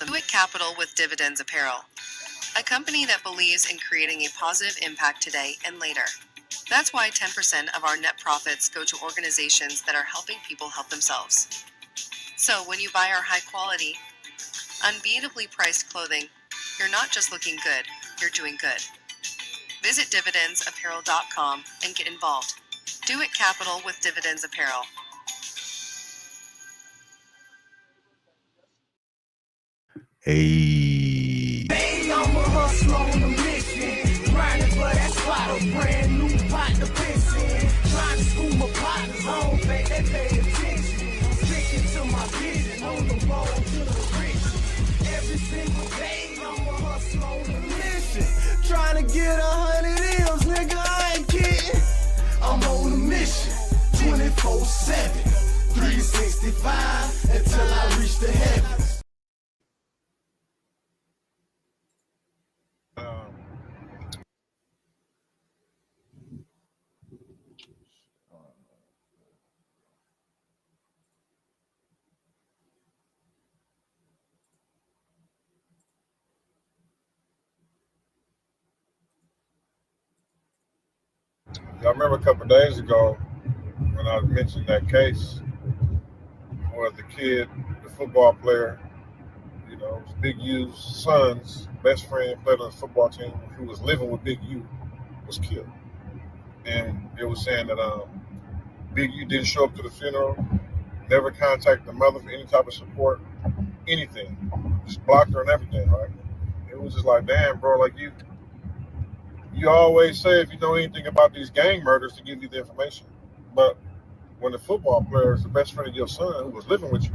Do It Capital with Dividends Apparel, a company that believes in creating a positive impact today and later. That's why 10% of our net profits go to organizations that are helping people help themselves. So when you buy our high-quality, unbeatably priced clothing, you're not just looking good, you're doing good. Visit dividendsapparel.com and get involved. Do It Capital with Dividends Apparel. Hey. I'm a hustler on a mission, grinding for that spot, a brand new pot to piss in. Trying to school my partners, I don't think they pay attention. I'm sticking to my vision, on the road to the riches. Every single day, I'm a hustler on a mission, trying to get 100 M's, nigga, I ain't kidding. I'm on a mission, 24/7, 365, until I reach the heavens. I remember a couple of days ago when I mentioned that case where the kid, the football player, you know, it was Big U's son's best friend, played on the football team, who was living with Big U, was killed. And it was saying that Big U didn't show up to the funeral, never contacted the mother for any type of support, anything. Just blocked her and everything, right? It was just like, damn, bro, like you always say if you know anything about these gang murders to give you the information. But when the football player is the best friend of your son who was living with you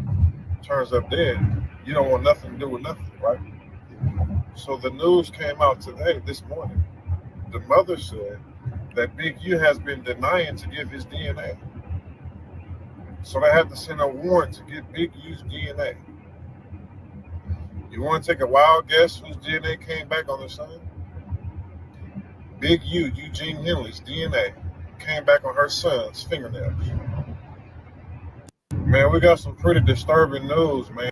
turns up dead, you don't want nothing to do with nothing, right? So the news came out today, this morning. The mother said that Big U has been denying to give his DNA. So they had to send a warrant to get Big U's DNA. You want to take a wild guess whose DNA came back on the son? Big U, Eugene Henley's DNA, came back on her son's fingernails. Man, we got some pretty disturbing news, man.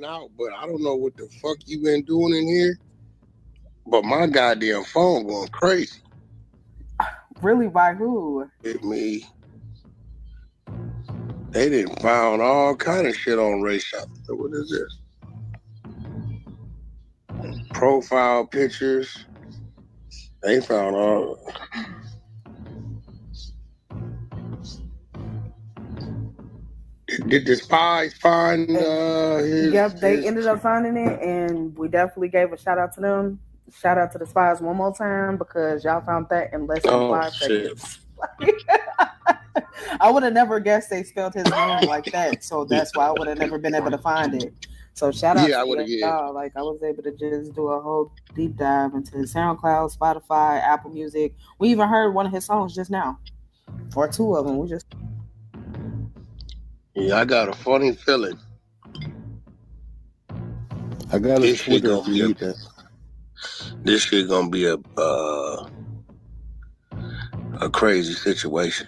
Out, but I don't know what the fuck you been doing in here. But my goddamn phone going crazy. Really? By who? With me. They didn't found all kind of shit on RAYSHAWN. So what is this? Profile pictures. They found all. Did the spies find his? Yep, they ended up finding it, and we definitely gave a shout out to them. Shout out to the spies one more time because y'all found that in less than 5 seconds. I would have never guessed they spelled his name like that, so that's why I would have never been able to find it. So shout out to y'all. Like I was able to just do a whole deep dive into SoundCloud, Spotify, Apple Music. We even heard one of his songs just now, or 2 of them. We just. Yeah, I got a funny feeling. I got a Twitter feed. This shit gonna be a crazy situation.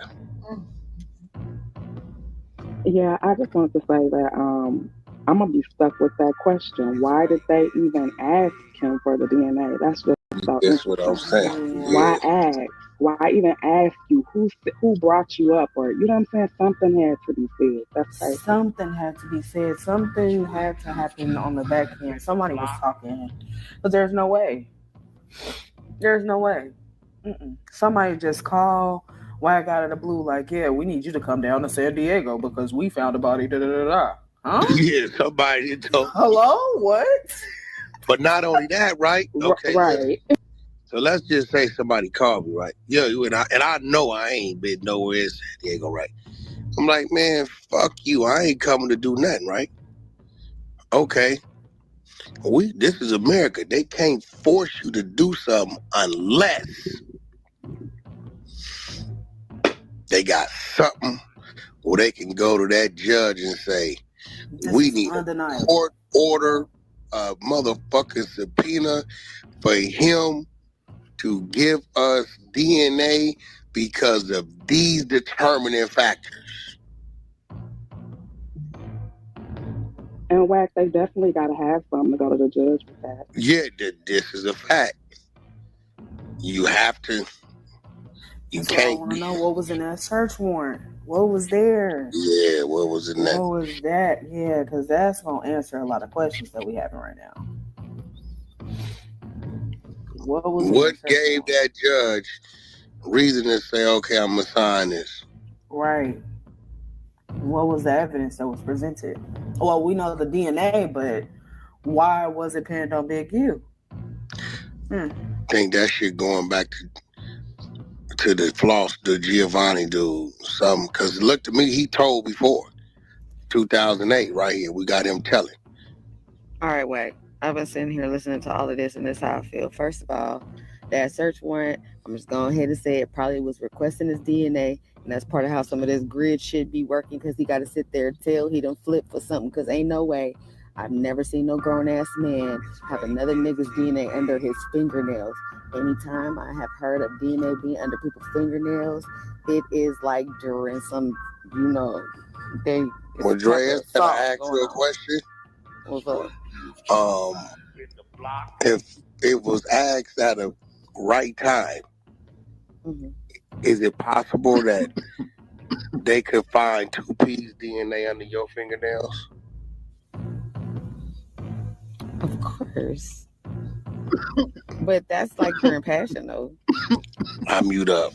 Yeah, I just want to say that I'm gonna be stuck with that question. Why did they even ask him for the DNA? That's just so That's what I'm saying. Why ask? Why even ask you who brought you up, or you know what I'm saying? Something had to be said. That's crazy. Something had to be said. Something had to happen on the back end. Somebody was talking, but there's no way. There's no way. Somebody just called Wag out of the blue, like, yeah, we need you to come down to San Diego because we found a body. Da da da da. Huh? Yeah, somebody told. Hello, what? But not only that, right? Okay, right. So let's just say somebody called me, right? Yeah, and I know I ain't been nowhere in San Diego, right? I'm like, man, fuck you. I ain't coming to do nothing, right? Okay. This is America. They can't force you to do something unless they got something where they can go to that judge and say, we need a court order, a motherfucking subpoena for him to give us DNA because of these determining factors. And Wack, they definitely got to have something to go to the judge with that. Yeah, this is a fact. You have to. You That's why I can't want to be. know what was in that search warrant. What was there? Yeah, what was in that? What was that? Yeah, because that's going to answer a lot of questions that we having right now. What was in What that search gave warrant? that judge reason to say, okay, I'm going to sign this? Right. What was the evidence that was presented? Well, we know the DNA, but why was it pinned on Big U? I think that shit going back to the Floss, the Giovanni dude, something. Because look to me, he told before, 2008, right here. We got him telling. All right, Wack. I've been sitting here listening to all of this, and this is how I feel. First of all, that search warrant, I'm just going ahead and say it probably was requesting his DNA, and that's part of how some of this grid should be working, because he got to sit there till he done flip for something, because ain't no way. I've never seen no grown-ass man have another nigga's DNA under his fingernails. Anytime I have heard of DNA being under people's fingernails, it is like during some, they... Well, Dreas, can I ask you a question? What's up? If it was asked at a right time, is it possible that they could find 2P's DNA under your fingernails? Of course. But that's like during passion, though. I mute up.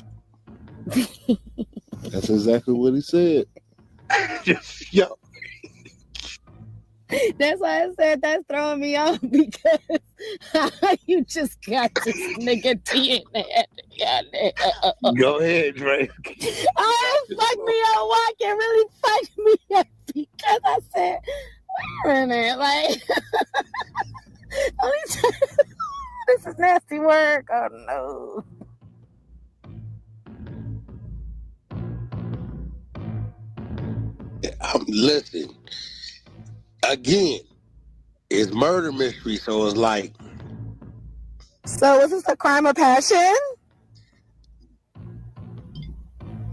That's exactly what he said. Yo. That's why I said that's throwing me off, because you just got this nigga DNA. Go ahead, Dre. Oh, fuck me up. Why can't really fuck me up? Because I said, wait a minute, like, this is nasty work. Oh no. Listen, again, it's murder mystery, so it's like. So is this a crime of passion?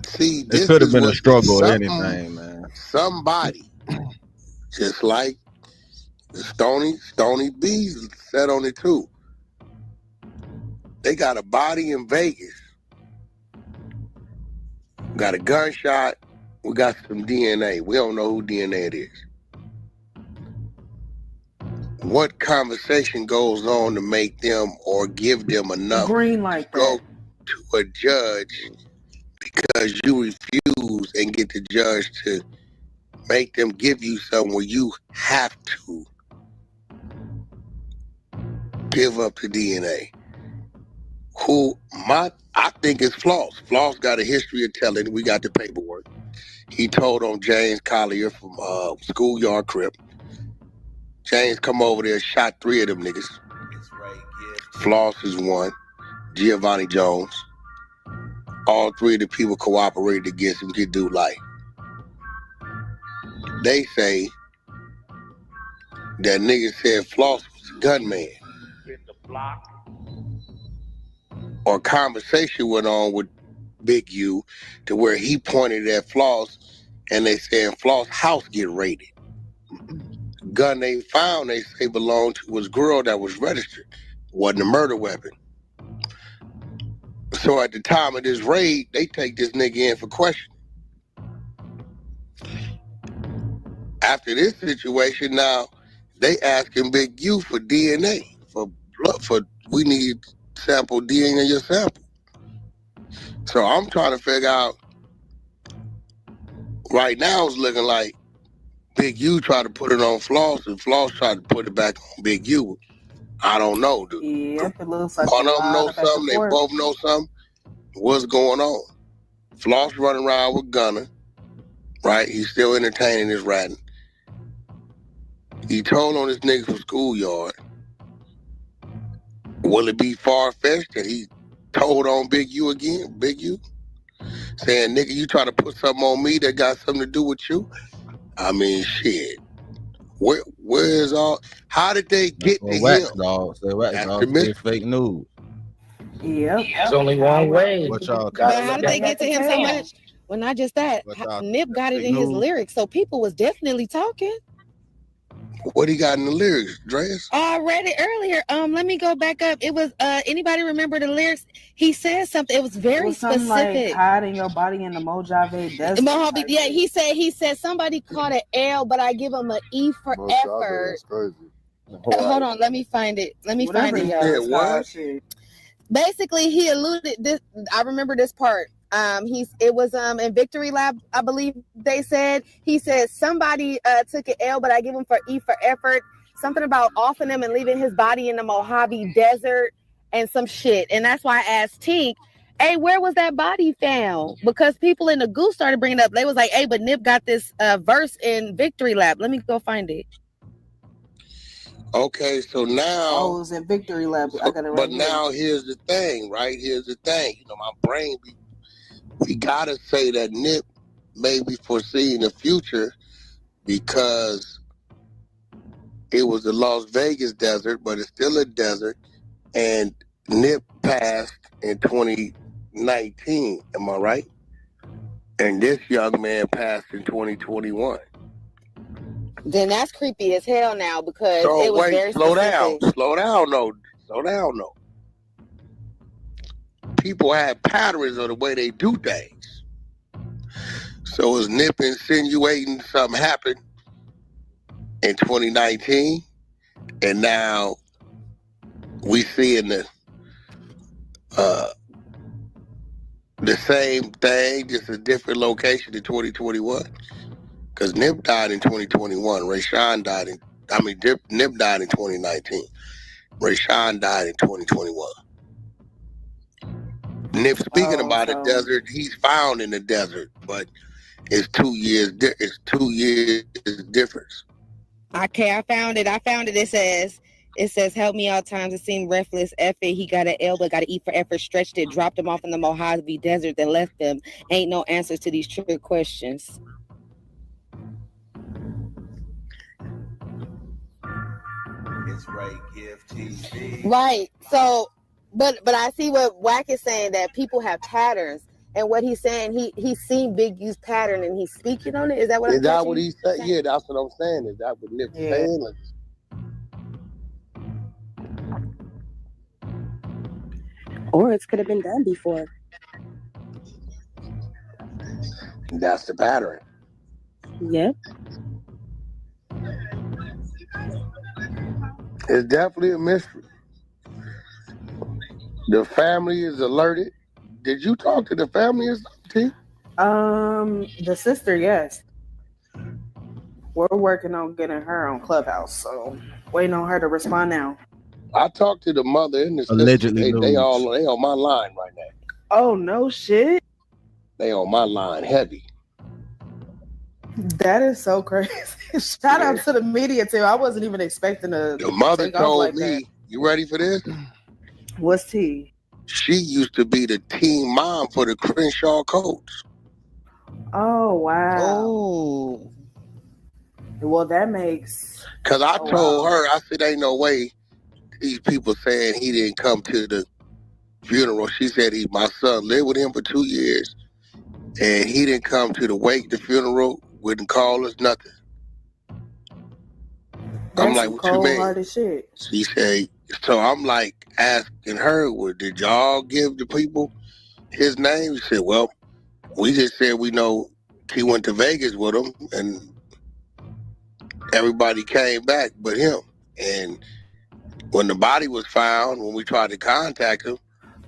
See, this It could have is been a what struggle or anything, man. Somebody, just like Stony B said on it too. They got a body in Vegas. Got a gunshot. We got some DNA. We don't know who DNA it is. What conversation goes on to make them or give them enough green like to go that to a judge because you refuse and get the judge to make them give you something where you have to give up the DNA? I think it's Floss. Floss got a history of telling. We got the paperwork. He told on James Collier from Schoolyard Crip. James come over there, shot 3 of them niggas. Floss is one. Giovanni Jones. All 3 of the people cooperated against him, get do life. They say that nigga said Floss was a gunman. Or conversation went on with Big U to where he pointed at Floss and they said Floss' house get raided. Gun they found, they say, belonged to his girl that was registered. Wasn't a murder weapon. So at the time of this raid, they take this nigga in for questioning. After this situation, now they asking Big U for DNA, for blood, for we need sample DNA in your sample. So I'm trying to figure out. Right now, it's looking like Big U tried to put it on Floss, and Floss tried to put it back on Big U. I don't know, dude. Yep, it looks like one of them know something. They both know something. What's going on? Floss running around with Gunner, right? He's still entertaining his ratting. He told on this nigga from Schoolyard. Will it be far-fetched that he told on Big U again? Big U? Saying, nigga, you try to put something on me that got something to do with you? I mean, shit. Where is all? How did they get to Wax him? Dogs. Wax Dogs. It's fake news. Yep. There's only one way. What y'all? But how did they get to him so much? Well, not just that. Nip got it in his lyrics, so people was definitely talking. What he got in the lyrics, Dreas? I read it earlier. Let me go back up. It was anybody remember the lyrics? He said something. It was very something specific. Like hiding your body in the Mojave Desert. Mojave, yeah, he said somebody caught an L, but I give him an E for effort. That's crazy. Hold on, let me find it. Y'all. What? Basically, he alluded this. I remember this part. It was in Victory Lab, I believe they said. He said somebody took an L, but I give him for E for effort. Something about offing him and leaving his body in the Mojave Desert and some shit. And that's why I asked Tink, hey, where was that body found? Because people in the Goose started bringing it up. They was like, hey, but Nip got this verse in Victory Lab. Let me go find it. Okay, so now... it was in Victory Lab. I got it right But now here's the thing, right? Here's the thing. You know, my brain... We gotta say that Nip may be foreseeing the future because it was the Las Vegas desert, but it's still a desert, and Nip passed in 2019, am I right? And this young man passed in 2021. Then that's creepy as hell now because it was very specific. Slow down, no. People have patterns of the way they do things. So is Nip insinuating something happened in 2019, and now we see in the same thing, just a different location in 2021? Because Nip died in 2021. RAYSHAWN died Nip died in 2019. RAYSHAWN died in 2021. Nip speaking about a desert, he's found in the desert, but it's 2 years. It's 2 years difference. Okay, I found it. It says, help me all times. It seemed reckless. F it. He got an L, but got to eat for effort. Stretched it, dropped him off in the Mojave Desert, then left them. Ain't no answers to these trick questions. It's Ray Gift TV. Right. So, but I see what Wack is saying, that people have patterns, and what he's saying, he's seen Big U's pattern and he's speaking on it. Is that what? Is that what he's saying? Yeah, that's what I'm saying. Is that what Nip's saying? Or it could have been done before. That's the pattern. Yep. It's definitely a mystery. The family is alerted. Did you talk to the family or something? The sister, yes. We're working on getting her on Clubhouse, so waiting on her to respond now. I talked to the mother and the Allegedly sister. They on my line right now. Oh, no shit. They on my line heavy. That is so crazy. Shout out to the media too. I wasn't even expecting The mother told me, that. You ready for this? What's T? She used to be the team mom for the Crenshaw Colts. Oh, wow. Oh. Well, that makes... Because I told her, I said, ain't no way these people saying he didn't come to the funeral. She said, my son lived with him for 2 years, and he didn't come to the wake, the funeral, wouldn't call us, nothing. I'm like, what you mean? Shit. She said, so I'm like asking her, well, did y'all give the people his name? She said, well, we just said we know he went to Vegas with him, and everybody came back but him. And when the body was found, when we tried to contact him.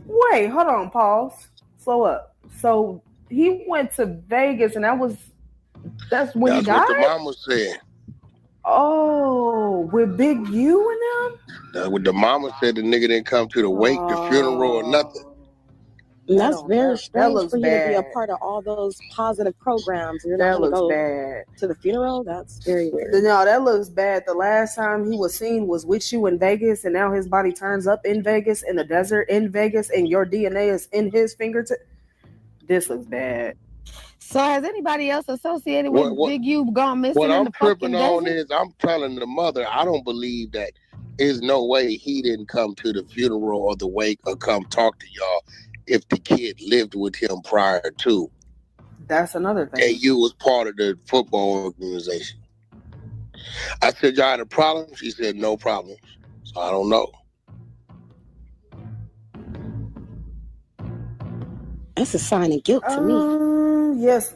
Wait, hold on, pause. Slow up. So he went to Vegas, and that's when he died? That's what the mama said. Oh, with Big U and them? That's what the mama said. The nigga didn't come to the wake, the funeral, or nothing. And that's very strange for you bad. to be a part of all those positive programs. You're not going to go to the funeral? That's very weird. No, that looks bad. The last time he was seen was with you in Vegas, and now his body turns up in Vegas, in the desert in Vegas, and your DNA is in his fingertip. This looks bad. So has anybody else associated with Big U gone missing What in I'm the fucking tripping on desert? is I'm telling the mother, I don't believe that there's no way he didn't come to the funeral or the wake or come talk to y'all if the kid lived with him prior to. That's another thing. And you was part of the football organization. I said, y'all had a problem? She said, no problem. So I don't know. That's a sign of guilt to me. Yes.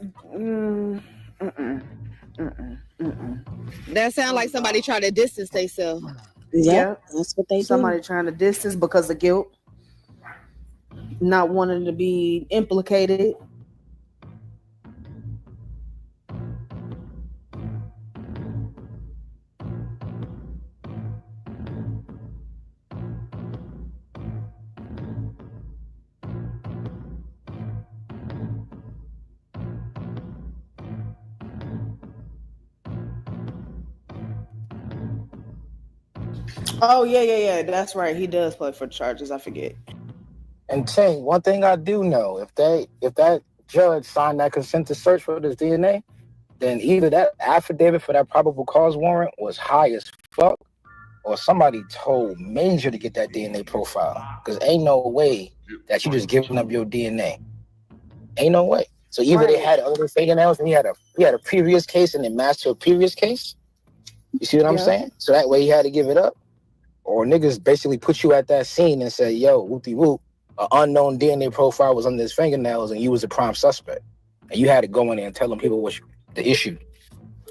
That sounds like somebody trying to distance themselves. Yeah, that's what they do. Somebody trying to distance because of guilt, not wanting to be implicated. Oh yeah. That's right. He does play for the Chargers. I forget. And Ting, one thing I do know, if that judge signed that consent to search for this DNA, then either that affidavit for that probable cause warrant was high as fuck, or somebody told Major to get that DNA profile. Because ain't no way that you just giving up your DNA. Ain't no way. So either they had other fingernails and he had a previous case and it matched to a previous case. You see what I'm saying? So that way he had to give it up. Or niggas basically put you at that scene and say, yo, whoop-de-whoop, an unknown DNA profile was on his fingernails and you was a prime suspect. And you had to go in there and tell them people what the issue.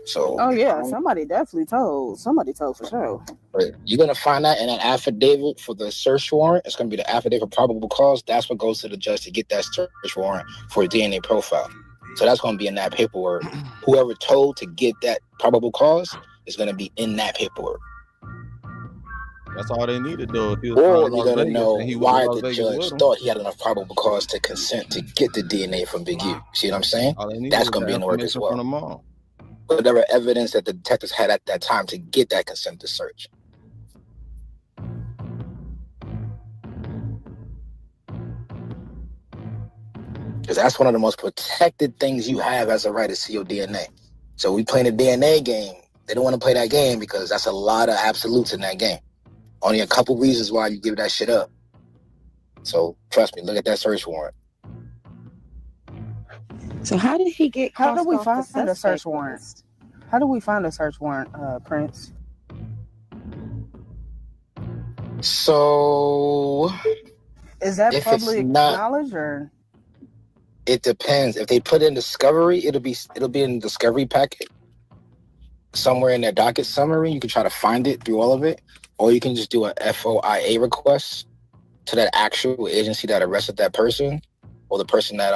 So somebody definitely told. Somebody told for sure. But you're gonna find that in an affidavit for the search warrant. It's gonna be the affidavit for probable cause. That's what goes to the judge to get that search warrant for a DNA profile. So that's gonna be in that paperwork. Whoever told to get that probable cause is gonna be in that paperwork. That's all they needed, though. Or you're gonna know why the judge thought he had enough probable cause to consent to get the DNA from Big U. See what I'm saying? That's gonna be in the work as well. Whatever evidence that the detectives had at that time to get that consent to search. Because that's one of the most protected things you have as a right to see your DNA. So we playing a DNA game. They don't want to play that game because that's a lot of absolutes in that game. Only a couple reasons why you give that shit up. So trust me, look at that search warrant. So how did he get? How did we find a search warrant? How do we find a search warrant, Prince? So is that public knowledge or? It depends. If they put in discovery, it'll be in the discovery packet. Somewhere in their docket summary, you can try to find it through all of it, or you can just do a FOIA request to that actual agency that arrested that person, or the person that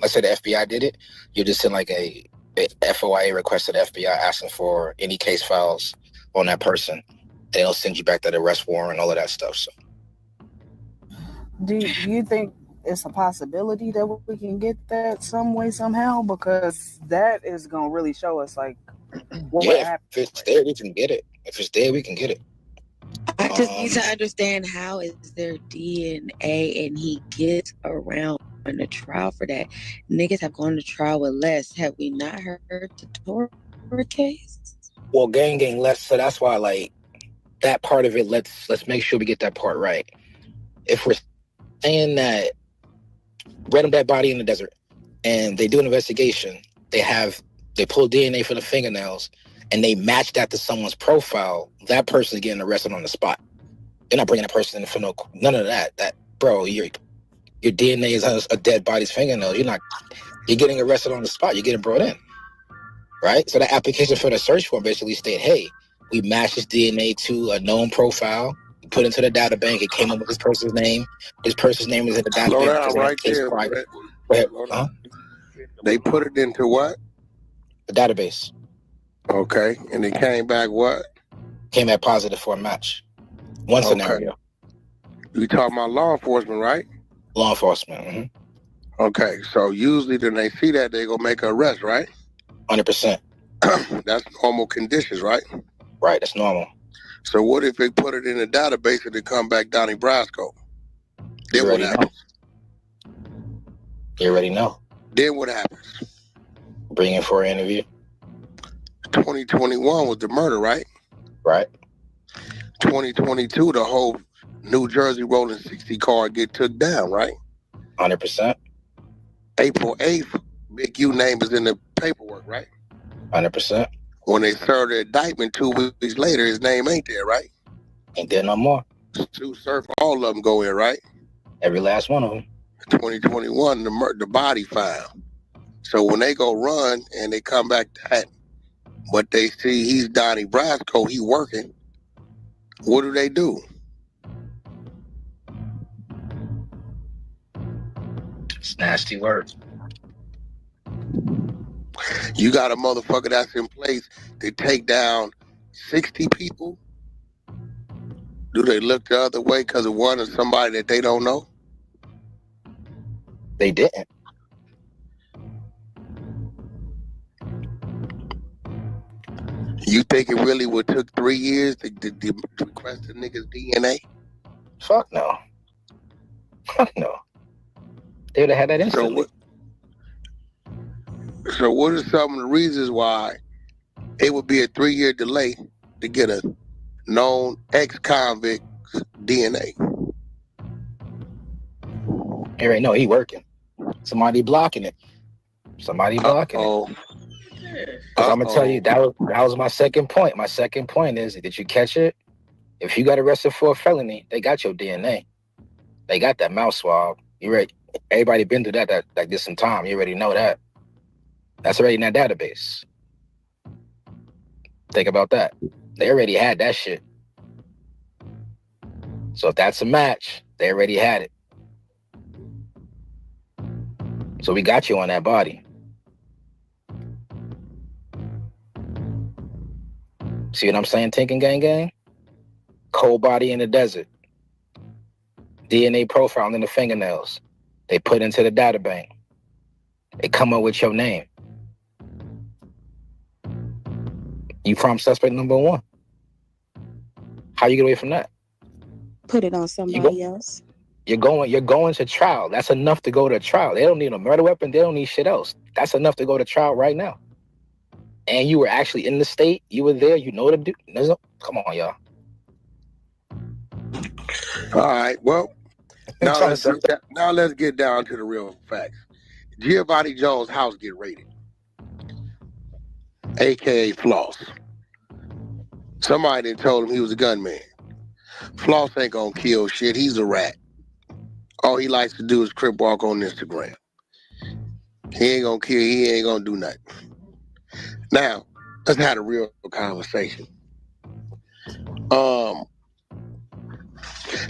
let's say the FBI did it. You just send like a FOIA request to the FBI asking for any case files on that person, and they'll send you back that arrest warrant and all of that stuff. So, do you think it's a possibility that we can get that some way, somehow? Because that is gonna really show us like what would happen. If it's there, we can get it. If it's there, we can get it. I just need to understand, how is there DNA and he gets around in the trial for that? Niggas have gone to trial with less. Have we not heard the Torah case? Well, gang less, so that's why like that part of it. Let's make sure we get that part right. If we're saying that random dead body in the desert, and they do an investigation, they pull DNA from the fingernails, and they match that to someone's profile, that person's getting arrested on the spot. They're not bringing that person in for none of that. That, bro, your DNA is a dead body's fingernails. You're getting arrested on the spot. You're getting brought in, right? So that application for the search form basically state, hey, we matched this DNA to a known profile. We put it into the data bank. It came up with this person's name. This person's name is in the data bank. Down right there. They put it into what? The database. Okay, and it came back what? Came back positive for a match. One scenario. You talking about law enforcement, right? Law enforcement. Mm-hmm. Okay, so usually when they see that, they gonna make an arrest, right? 100%. That's normal conditions, right? Right, that's normal. So what if they put it in a database and it come back Donnie Brasco? Then what happens? You already know. Then what happens? Bring in for an interview. 2021 was the murder, right? Right. 2022, the whole New Jersey Rolling 60 car get took down, right? 100%. April 8th, Big U name is in the paperwork, right? 100%. When they serve the indictment 2 weeks later, his name ain't there, right? Ain't there no more. Sue Surf, all of them go in, right? Every last one of them. 2021, the body found. So when they go run and they come back that, but they see he's Donnie Brasco, he working, what do? It's nasty work. You got a motherfucker that's in place to take down 60 people? Do they look the other way because of one or somebody that they don't know? They didn't. You think it really would took 3 years to request a nigga's DNA? Fuck no. Fuck no. They would have had that instantly. So what are some of the reasons why it would be a 3-year delay to get a known ex-convict's DNA? Hey, right, no, he working. Somebody blocking it. Somebody blocking it. Because I'm gonna tell you, that was my second point. My second point is, did you catch it? If you got arrested for a felony, they got your DNA. They got that mouth swab. You ready? Everybody been through that like this some time. You already know that. That's already in that database. Think about that. They already had that shit. So if that's a match, they already had it. So we got you on that body. See what I'm saying, Tinkin' Gang? Cold body in the desert. DNA profiling in the fingernails. They put into the data bank. They come up with your name. You prompt suspect number 1. How you get away from that? Put it on somebody else. You're going to trial. That's enough to go to trial. They don't need a murder weapon. They don't need shit else. That's enough to go to trial right now. And you were actually in the state. You were there. You know the dude. Come on, y'all. All right. Well, now let's get down to the real facts. Giovanni Jones' house get raided, a.k.a. Floss. Somebody told him he was a gunman. Floss ain't gonna kill shit. He's a rat. All he likes to do is crip walk on Instagram. He ain't gonna kill. He ain't gonna do nothing. Now, let's have a real conversation.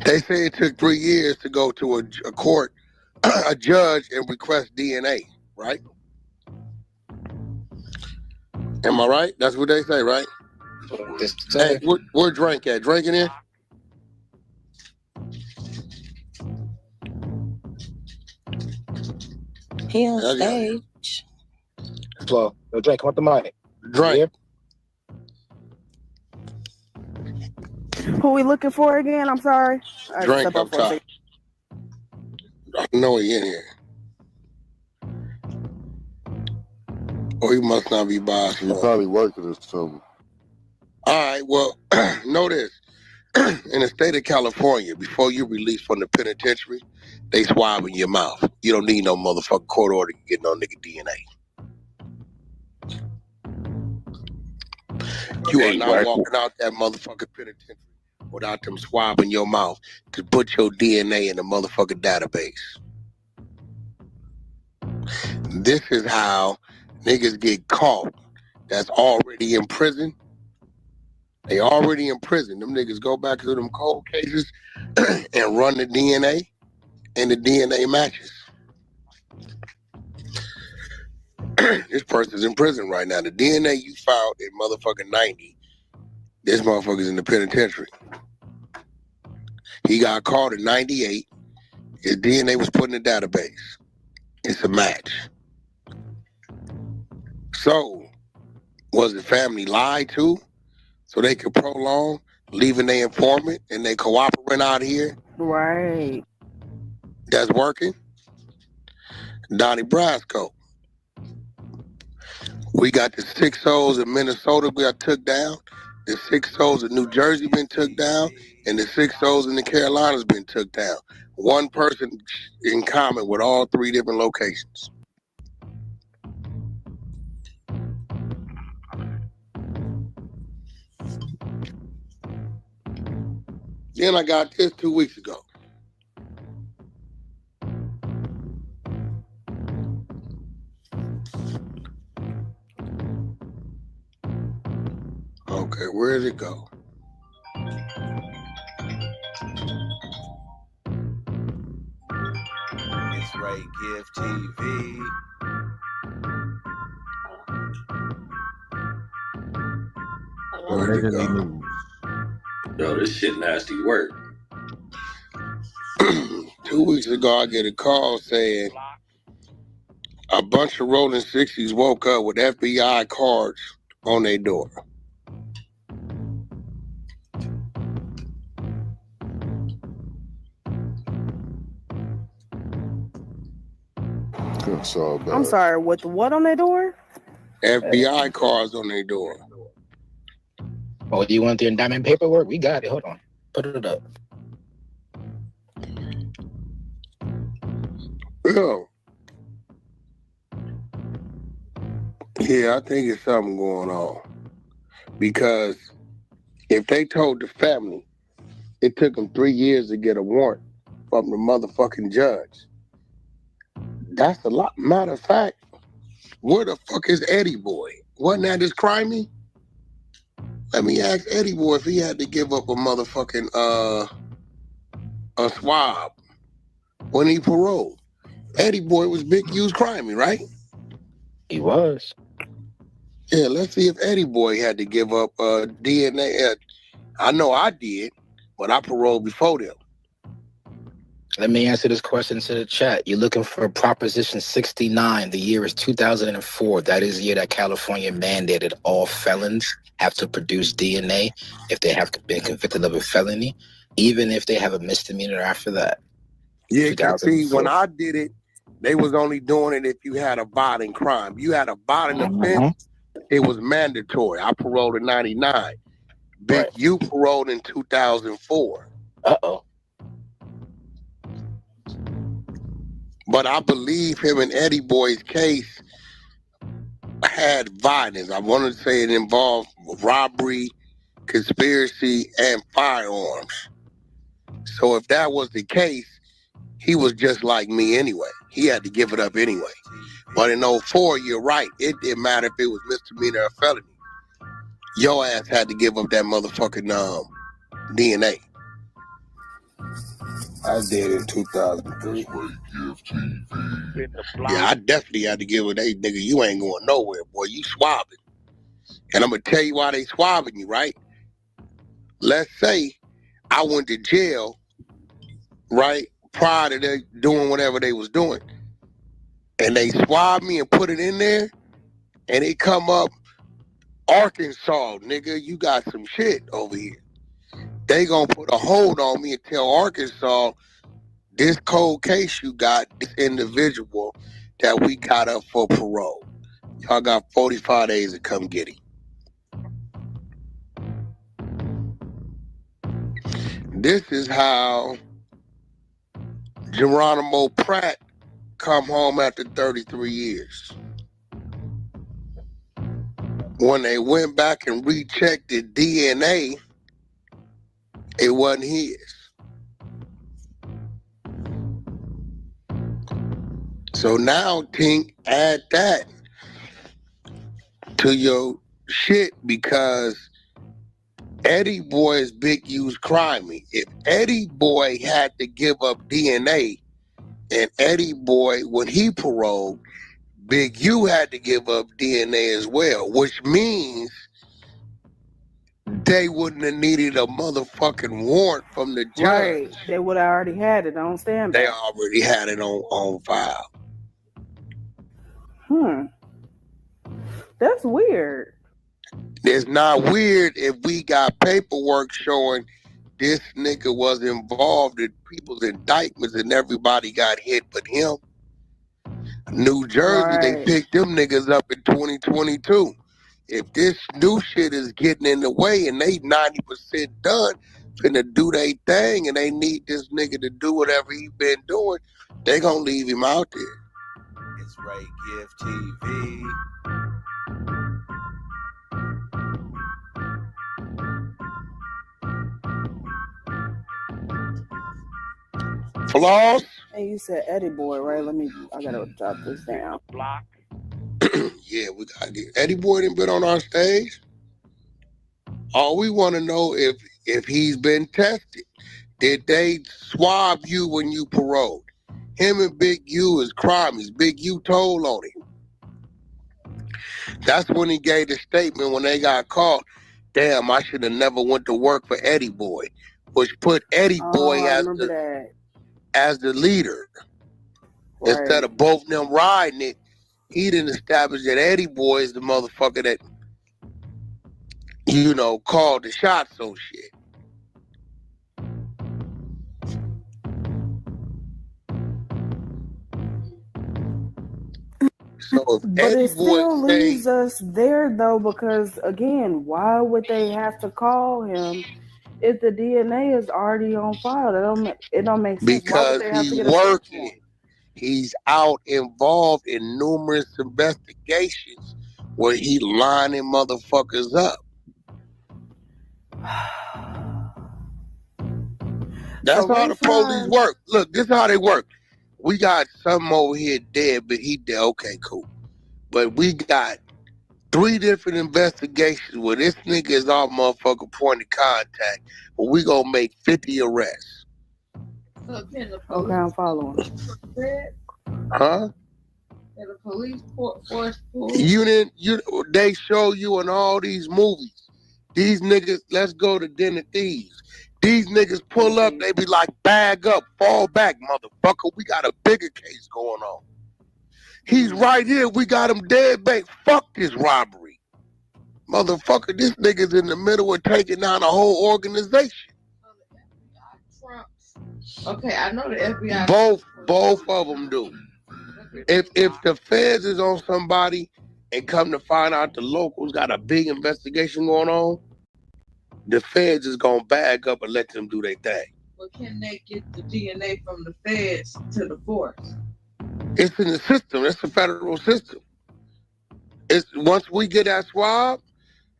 They say it took 3 years to go to a court, a judge, and request DNA, right? Am I right? That's what they say, right? Hey, where Drink at? Drink in here? He on stage. Flo, yo, Drink, come up the mic. Drink. Who we looking for again? I'm sorry. Drink up top. I know he in here. Or he must not be boss. He's probably working or something. All right, well, know this. In the state of California, before you release from the penitentiary, they swab in your mouth. You don't need no motherfucking court order to get no nigga DNA. You are not walking out that motherfucking penitentiary without them swabbing your mouth to put your DNA in the motherfucking database. This is how niggas get caught that's already in prison. They already in prison. Them niggas go back to them cold cases and run the DNA, and the DNA matches. This person's in prison right now. The DNA you found in motherfucking 90, this motherfucker's in the penitentiary. He got caught in 98. His DNA was put in the database. It's a match. So, was the family lied to so they could prolong leaving their informant and they cooperate out here? Right. That's working. Donnie Brasco. We got the 6 souls in Minnesota we got took down. The 6 souls in New Jersey been took down. And the 6 souls in the Carolinas been took down. One person in common with all 3 different locations. Then I got this 2 weeks ago. Okay, where did it go? It's Ray Gift TV. Where'd it go? Yo, this shit nasty work. 2 weeks ago, I get a call saying a bunch of rolling 60s woke up with FBI cards on their door. I'm sorry, with what on their door? FBI cards on their door. Oh, do you want the indictment paperwork? We got it. Hold on. Put it up. Yeah, I think it's something going on. Because if they told the family it took them 3 years to get a warrant from the motherfucking judge, that's a lot. Matter of fact, where the fuck is Eddie Boy? Wasn't that his crimey? Let me ask Eddie Boy if he had to give up a motherfucking a swab when he paroled. Eddie Boy was Big U's crimey, right? He was. Yeah, let's see if Eddie Boy had to give up DNA. I know I did, but I paroled before them. Let me answer this question to the chat. You're looking for Proposition 69. The year is 2004. That is the year that California mandated all felons have to produce DNA if they have been convicted of a felony, even if they have a misdemeanor after that. Yeah, because see, when I did it, they was only doing it if you had a violent crime. You had a violent offense, it was mandatory. I paroled in 99. Big U paroled in 2004. Uh-oh. But I believe him and Eddie Boy's case had violence. I want to say it involved robbery, conspiracy, and firearms. So if that was the case, he was just like me anyway. He had to give it up anyway. But in 04, you're right. It didn't matter if it was misdemeanor or felony. Your ass had to give up that motherfucking DNA. I did in 2003. Yeah, I definitely had to give it. Hey, nigga, you ain't going nowhere, boy. You swabbing. And I'm going to tell you why they swabbing you, right? Let's say I went to jail, right, prior to they doing whatever they was doing. And they swabbed me and put it in there, and it come up, Arkansas, nigga, you got some shit over here. They gonna put a hold on me and tell Arkansas, this cold case you got, this individual that we got up for parole. Y'all got 45 days to come get him. This is how Geronimo Pratt come home after 33 years. When they went back and rechecked the DNA, it wasn't his. So now, Tink, add that to your shit because Eddie Boy is Big U's crimey. If Eddie Boy had to give up DNA, and Eddie Boy, when he paroled, Big U had to give up DNA as well, which means they wouldn't have needed a motherfucking warrant from the judge. Right. They would have already had it on standby. They already had it on file. That's weird. It's not weird if we got paperwork showing this nigga was involved in people's indictments and everybody got hit but him. New Jersey, they picked them niggas up in 2022. If this new shit is getting in the way and they 90% done, finna do their thing and they need this nigga to do whatever he been doing, they gonna leave him out there. It's Ray Gift TV. Floss? Hey, you said Eddie Boy, right? I gotta jot this down. Yeah, we gotta get Eddie Boy done been on our stage. All we want to know if he's been tested. Did they swab you when you paroled? Him and Big U is crimies. Big U told on him. That's when he gave the statement when they got caught. Damn, I should have never went to work for Eddie Boy, which put Eddie Boy as the leader. Right. Instead of both of them riding it, he didn't establish that Eddie Boy is the motherfucker that, called the shots on shit. So but it still leaves us there though, because again, why would they have to call him if the DNA is already on file? It don't make sense. Because he's working. He's out involved in numerous investigations where he lining motherfuckers up. That's how the police work. Look, this is how they work. We got something over here dead, but he dead. Okay, cool. But we got 3 different investigations where this nigga is our motherfucker point of contact, but we gonna make 50 arrests. Okay, I'm following. Huh? And the police force they show you in all these movies. These niggas, let's go to Den of Thieves. These niggas pull up, they be like, bag up, fall back, motherfucker. We got a bigger case going on. He's right here. We got him dead bait. Fuck this robbery. Motherfucker, this nigga's in the middle of taking down a whole organization. Okay, I know the FBI. Both of them do. If the feds is on somebody and come to find out the locals got a big investigation going on, the feds is gonna bag up and let them do their thing. But can they get the DNA from the feds to the force? It's in the system. It's the federal system. It's once we get that swab,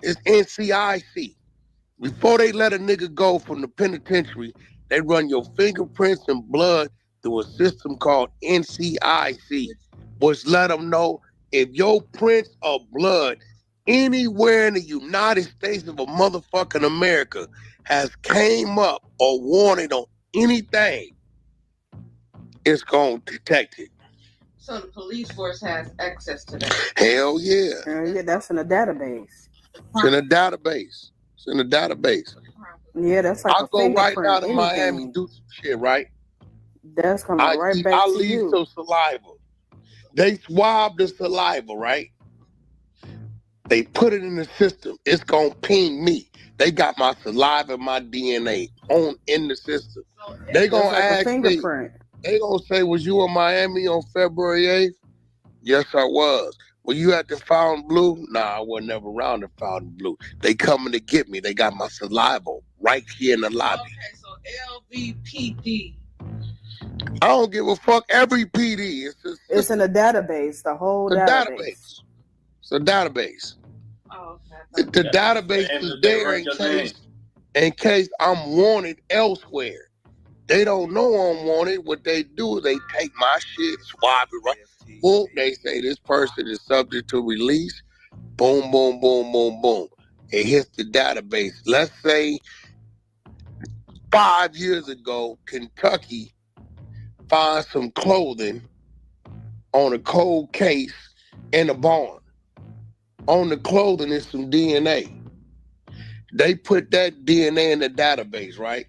it's NCIC. Before they let a nigga go from the penitentiary, they run your fingerprints and blood through a system called NCIC, which let them know if your prints of blood anywhere in the United States of a motherfucking America has came up or wanted on anything, it's going to detect it. So the police force has access to that? Hell yeah. Yeah, that's in a database. It's in a database. It's in a database. Yeah, that's like I'll go right now to anything. Miami, do some shit, right? That's coming right back to you. I leave some saliva. They swab the saliva, right? They put it in the system. It's gonna ping me. They got my saliva and my DNA in the system. They gonna ask me. They gonna say, "Was you in Miami on February 8th?" Yes, I was. Were you at the Fontainebleau? Nah, I was never around the Fontainebleau. They coming to get me. They got my saliva right here in the lobby. Okay, so LVPD. I don't give a fuck. Every PD. It's in a database. The whole database. It's a database. Oh, okay. The database is there in case I'm wanted elsewhere. They don't know I'm wanted. What they do is they take my shit, swab it right. Boom, they say this person is subject to release. Boom, boom, boom, boom, boom. It hits the database. Let's say 5 years ago, Kentucky finds some clothing on a cold case in a barn. On the clothing is some DNA. They put that DNA in the database, right?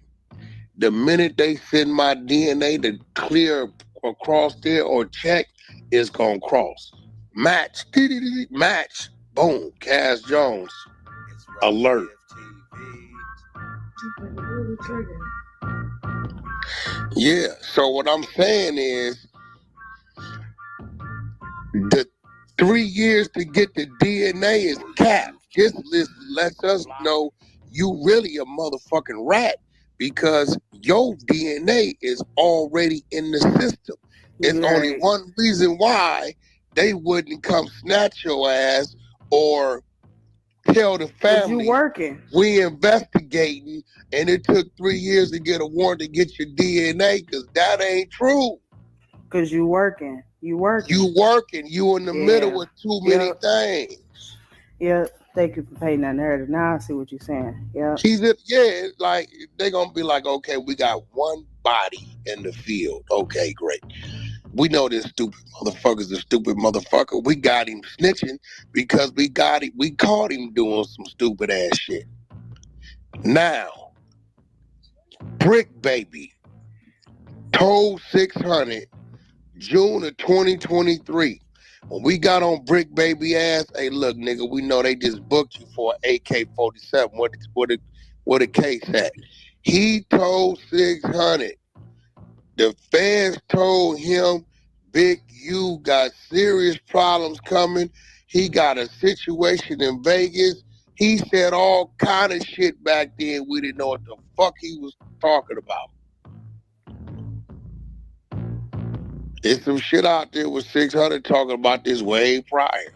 The minute they send my DNA to clear across there or check, it's gonna cross. Match. Match. Boom. Cass Jones. Alert. Yeah. So what I'm saying is the 3 years to get the DNA is capped. This list lets us know you really a motherfucking rat because your DNA is already in the system. It's only one reason why they wouldn't come snatch your ass or tell the But you family working. we investigating, and it took 3 years to get a warrant to get your DNA, because that ain't true. Because you working. You working. You working. You in the middle of too many things. Yeah. Thank you for painting that narrative. Now I see what you're saying. Yeah. It's like they're gonna be like, okay, we got one body in the field. Okay, great. We know this stupid motherfucker's a stupid motherfucker. We got him snitching because we caught him doing some stupid ass shit. Now, Brick Baby told 600 June of 2023. When we got on Brick Baby ass, hey look, nigga, we know they just booked you for an AK-47. What a case at? He told 600. The feds told him Big U got serious problems coming. He got a situation in Vegas. He said all kind of shit back then. We didn't know what the fuck he was talking about. There's some shit out there with 600 talking about this way prior.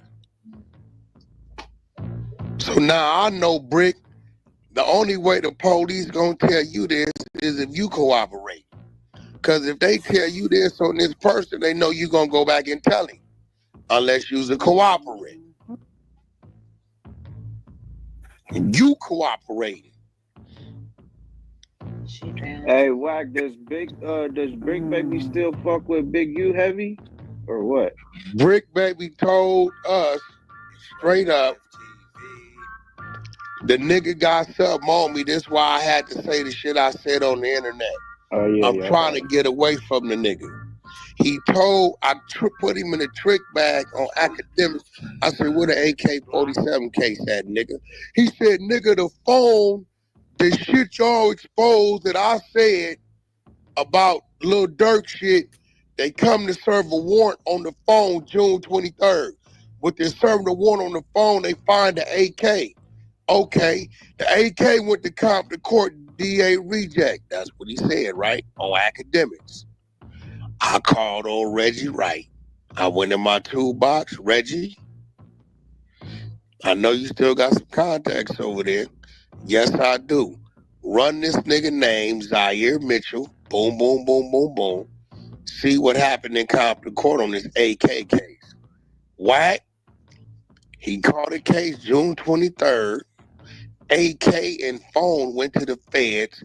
So now I know, Brick, the only way the police gonna tell you this is if you cooperate. Because if they tell you this on this person, they know you gonna go back and tell him. Unless you's a cooperate. You cooperating. Hey, Wack, does Brick Baby still fuck with Big U heavy? Or what? Brick Baby told us straight up, the nigga got something on me. That's why I had to say the shit I said on the internet. I'm trying to get away from the nigga. He told, put him in a trick bag on academics. I said, where the AK-47 case at, nigga? He said, nigga, the phone, the shit y'all exposed that I said about Lil Durk shit, they come to serve a warrant on the phone June 23rd. But they're serving the warrant on the phone, they find the AK. Okay, the AK went to Compton Court, DA reject. That's what he said, right? On academics. I called old Reggie Wright. I went in my toolbox. Reggie, I know you still got some contacts over there. Yes, I do. Run this nigga name, Zaire Mitchell. Boom, boom, boom, boom, boom. See what happened in Compton Court on this AK case. Whack. He called a case June 23rd. AK and phone went to the feds.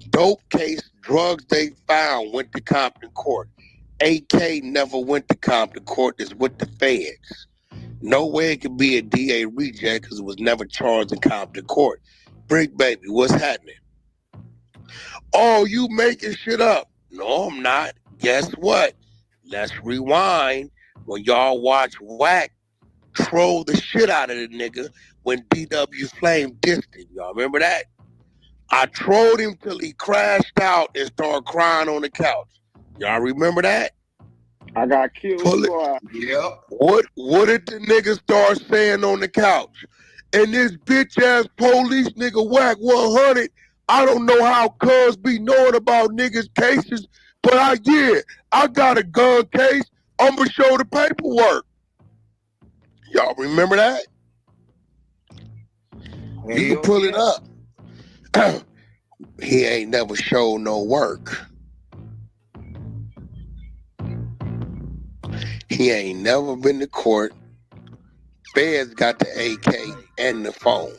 Dope case, drugs they found went to Compton Court. AK never went to Compton Court. It's with the feds. No way it could be a DA reject because it was never charged in Compton Court. Brick Baby, what's happening? Oh, you making shit up. No, I'm not. Guess what? Let's rewind. When y'all watch Wack troll the shit out of the nigga when DW Flame dissed him. Y'all remember that? I trolled him till he crashed out and started crying on the couch. Y'all remember that? I got killed. Yep. What did the nigga start saying on the couch? And this bitch ass police nigga Wack 100. I don't know how cuz be knowing about niggas cases, but I got a gun case. I'ma show the paperwork. Y'all remember that? You can pull it up. He ain't never showed no work. He ain't never been to court. Feds got the AK and the phone.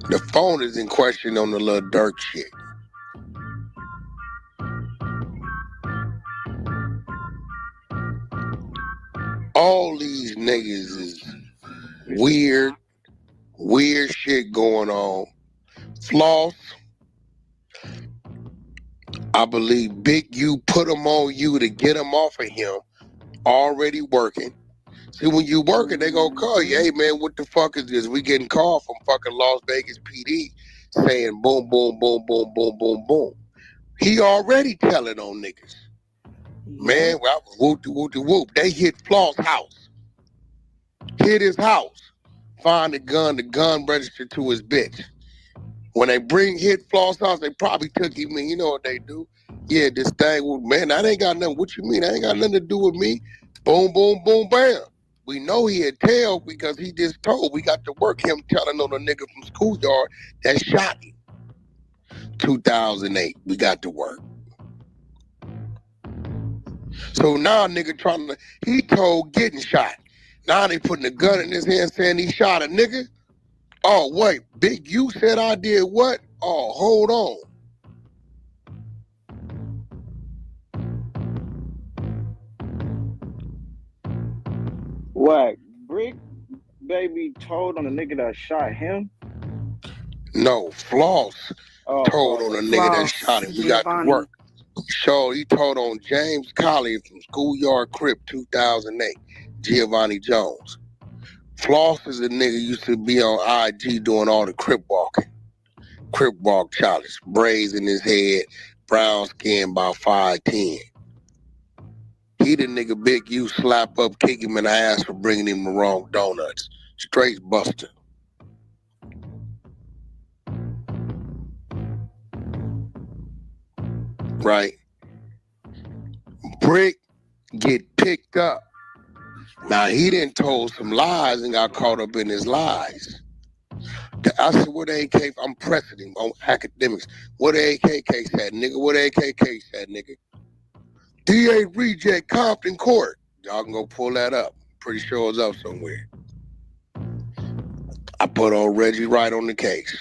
The phone is in question on the Lil Durk shit. All these niggas is weird shit going on. Floss, I believe Big U put them on you to get them off of him. Already working. See, when you working, they gonna call you. Hey, man, what the fuck is this? We getting called from fucking Las Vegas PD saying boom, boom, boom, boom, boom, boom, boom. He already telling on niggas. Man, well, whoop. They hit Floss' house. Hit his house. Find the gun registered to his bitch. When they hit Floss' house, they probably took him in. You know what they do? Yeah, this thing, man, that ain't got nothing. What you mean? That ain't got nothing to do with me. Boom, boom, boom, bam. We know he had tell because he just told we got to work him telling on the nigga from schoolyard that shot him. 2008, we got to work. So now nigga he told getting shot. Now they putting a gun in his hand saying he shot a nigga. Oh, wait, Big U said I did what? Oh, hold on. What? Brick Baby told on the nigga that shot him? No, Floss told on the nigga that shot him. We got to work. So he told on James Colley from Schoolyard Crip 2008, Giovanni Jones. Floss is a nigga used to be on IG doing all the crip walk challenge, braids in his head, brown skin, about 5'10". He the nigga Big U slap up, kick him in the ass for bringing him the wrong donuts. Straight buster. Right? Brick get picked up. Now he done told some lies and got caught up in his lies. I said, what the AK, I'm pressing him on academics. What the AKK said, nigga? What the AKK said, nigga? DA reject Compton Court. Y'all can go pull that up. Pretty sure it's up somewhere. I put on Reggie Wright on the case.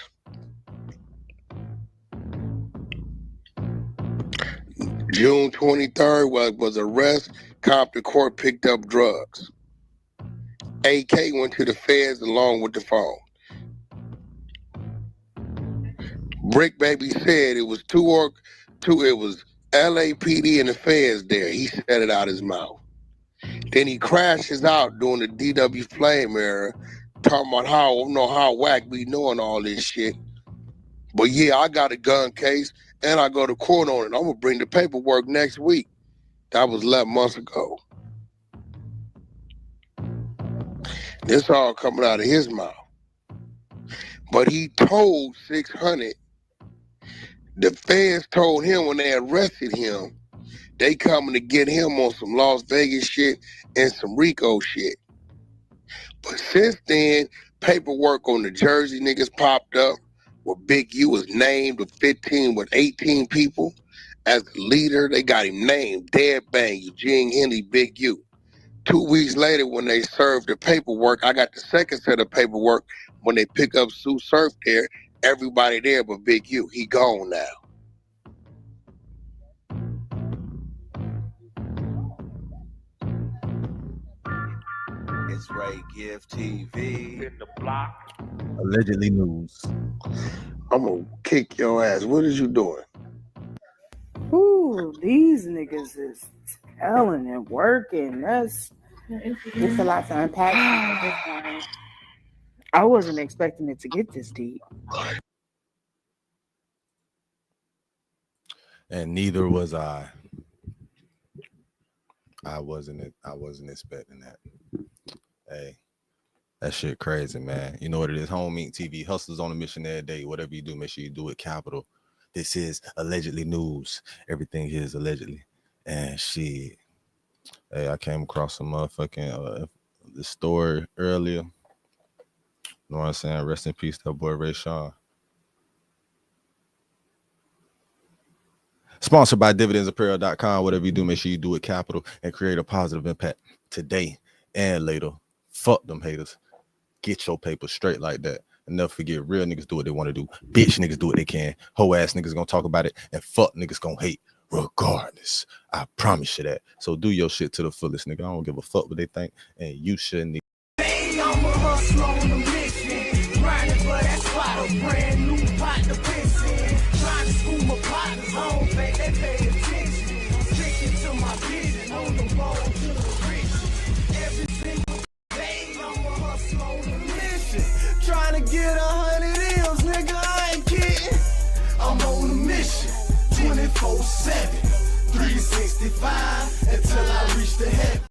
June 23rd was arrest. Compton Court picked up drugs. AK went to the feds along with the phone. Brick Baby said it was it was LAPD and the feds there. He said it out his mouth. Then he crashes out during the DW Flame era, talking about how whack we knowing all this shit. But yeah, I got a gun case and I go to court on it. I'm gonna bring the paperwork next week. That was 11 months ago. This all coming out of his mouth. But he told 600, the feds told him when they arrested him, they coming to get him on some Las Vegas shit and some Rico shit. But since then, paperwork on the Jersey niggas popped up where Big U was named with 18 people as the leader. They got him named, Dead Bang, Eugene Henley, Big U. 2 weeks later, when they served the paperwork, I got the second set of paperwork when they pick up Sue Surf there, everybody there but Big U. He gone now. It's Ray Gift TV. In the block. Allegedly news. I'm gonna kick your ass. What is you doing? Ooh, these niggas is telling and working. It's a lot to unpack. I wasn't expecting it to get this deep. And neither was I. I wasn't expecting that. Hey, that shit crazy, man. You know what it is? Home Inc. TV, hustlers on a mission every day. Whatever you do, make sure you do it capital. This is allegedly news. Everything here is allegedly. And shit. Hey, I came across some motherfucking the story earlier. You know what I'm saying? Rest in peace, that boy RAYSHAWN. Sponsored by dividendsapparel.com. Whatever you do, make sure you do it capital and create a positive impact today and later. Fuck them haters. Get your paper straight like that. And never forget, real niggas do what they want to do. Bitch niggas do what they can. Hoe ass niggas gonna talk about it. And fuck niggas gonna hate regardless. I promise you that. So do your shit to the fullest, nigga. I don't give a fuck what they think. And you shouldn't. Hey, I'm a hustler on a mission. Grinding for that spot. A brand new pot to piss in. Trying to school my partners. I don't think they pay attention. I'm sticking to my vision. On the road to the riches. Every single day, I'm a hustler on a mission. Trying to get 100 M's, nigga, I ain't kidding. I'm on a mission. 24/7, 365 until I reach the heaven.